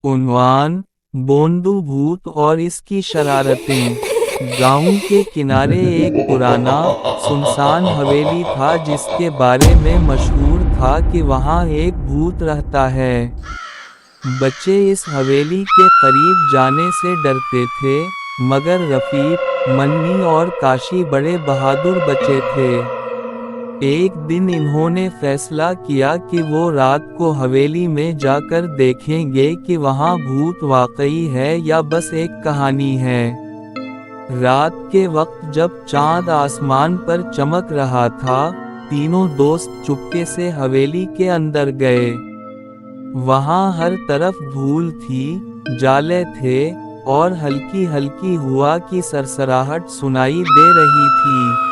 उन्वान, बोंदू भूत और इसकी शरारतें। गांव के किनारे एक पुराना, सुनसान हवेली था जिसके बारे में मशहूर था कि वहां एक भूत रहता है। बच्चे इस हवेली के करीब जाने से डरते थे, मगर रफीक, मन्नी और काशी बड़े बहादुर बच्चे थे। एक दिन इन्होंने फैसला किया कि वो रात को हवेली में जाकर देखेंगे कि वहाँ भूत वाकई है या बस एक कहानी है। रात के वक्त जब चांद आसमान पर चमक रहा था, तीनों दोस्त चुपके से हवेली के अंदर गए। वहाँ हर तरफ धूल थी, जाले थे, और हल्की हल्की हवा की सरसराहट सुनाई दे रही थी।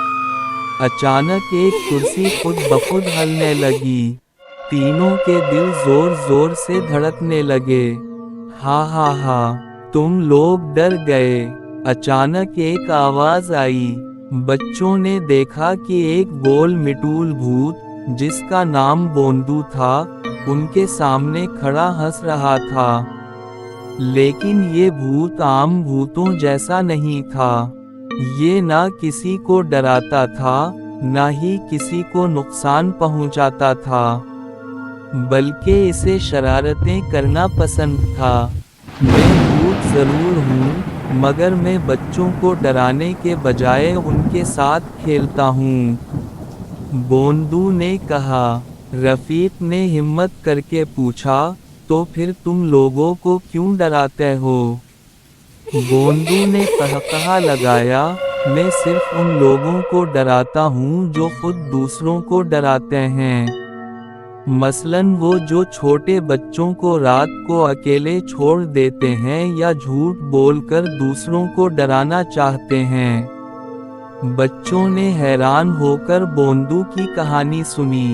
अचानक एक कुर्सी खुद बखुद हिलने लगी। तीनों के दिल जोर जोर से धड़कने लगे। हा, तुम लोग डर गए। अचानक एक आवाज आई। बच्चों ने देखा कि एक गोल मिटूल भूत, जिसका नाम बोंदू था, उनके सामने खड़ा हंस रहा था। लेकिन ये भूत आम भूतों जैसा नहीं था। ये ना किसी को डराता था, ना ही किसी को नुकसान पहुंचाता था, बल्कि इसे शरारतें करना पसंद था। मैं भूत जरूर हूँ, मगर मैं बच्चों को डराने के बजाय उनके साथ खेलता हूँ, बोंदू ने कहा। रफीक ने हिम्मत करके पूछा, तो फिर तुम लोगों को क्यों डराते हो? बोंदू ने कहकहा लगाया, मैं सिर्फ उन लोगों को डराता हूँ जो खुद दूसरों को डराते हैं। मसलन वो जो छोटे बच्चों को रात को अकेले छोड़ देते हैं या झूठ बोलकर दूसरों को डराना चाहते हैं। बच्चों ने हैरान होकर बोंदू की कहानी सुनी।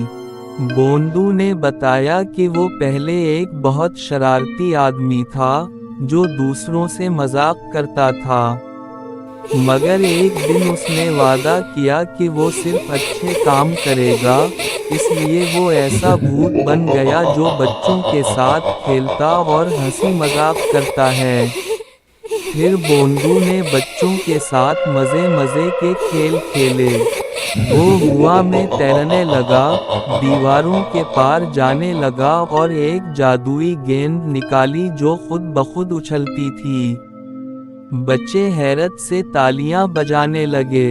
बोंदू ने बताया कि वो पहले एक बहुत शरारती आदमी था, जो दूसरों से मजाक करता था। मगर एक दिन उसने वादा किया कि वो सिर्फ अच्छे काम करेगा, इसलिए वो ऐसा भूत बन गया जो बच्चों के साथ खेलता और हंसी मजाक करता है। फिर बोंदू ने बच्चों के साथ मजे मजे के खेल खेले। वो हवा में तैरने लगा, दीवारों के पार जाने लगा और एक जादुई गेंद निकाली जो खुद बखुद उछलती थी। बच्चे हैरत से तालियां बजाने लगे।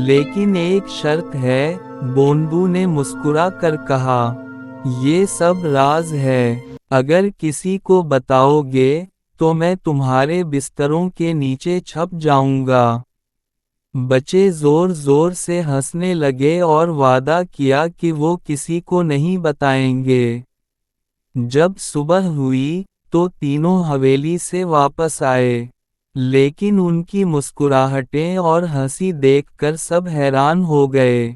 लेकिन एक शर्त है, बोंदू ने मुस्कुरा कर कहा, ये सब राज है। अगर किसी को बताओगे, तो मैं तुम्हारे बिस्तरों के नीचे छप जाऊंगा। बच्चे जोर जोर से हंसने लगे और वादा किया कि वो किसी को नहीं बताएंगे। जब सुबह हुई, तो तीनों हवेली से वापस आए। लेकिन उनकी मुस्कुराहटें और हंसी देखकर सब हैरान हो गए।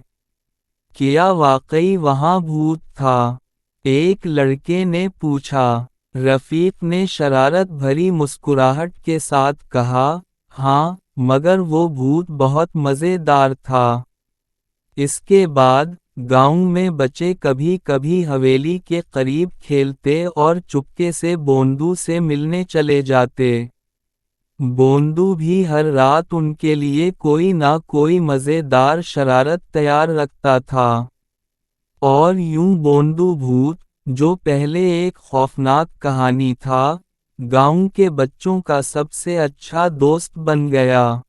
क्या वाकई वहां भूत था? एक लड़के ने पूछा। रफीक ने शरारत भरी मुस्कुराहट के साथ कहा, हाँ, मगर वो भूत बहुत मजेदार था। इसके बाद, गांव में बच्चे कभी कभी हवेली के करीब खेलते और चुपके से बोंदू से मिलने चले जाते। बोंदू भी हर रात उनके लिए कोई ना कोई मजेदार शरारत तैयार रखता था। और यूं बोंदू भूत, जो पहले एक खौफनाक कहानी था, गांव के बच्चों का सबसे अच्छा दोस्त बन गया।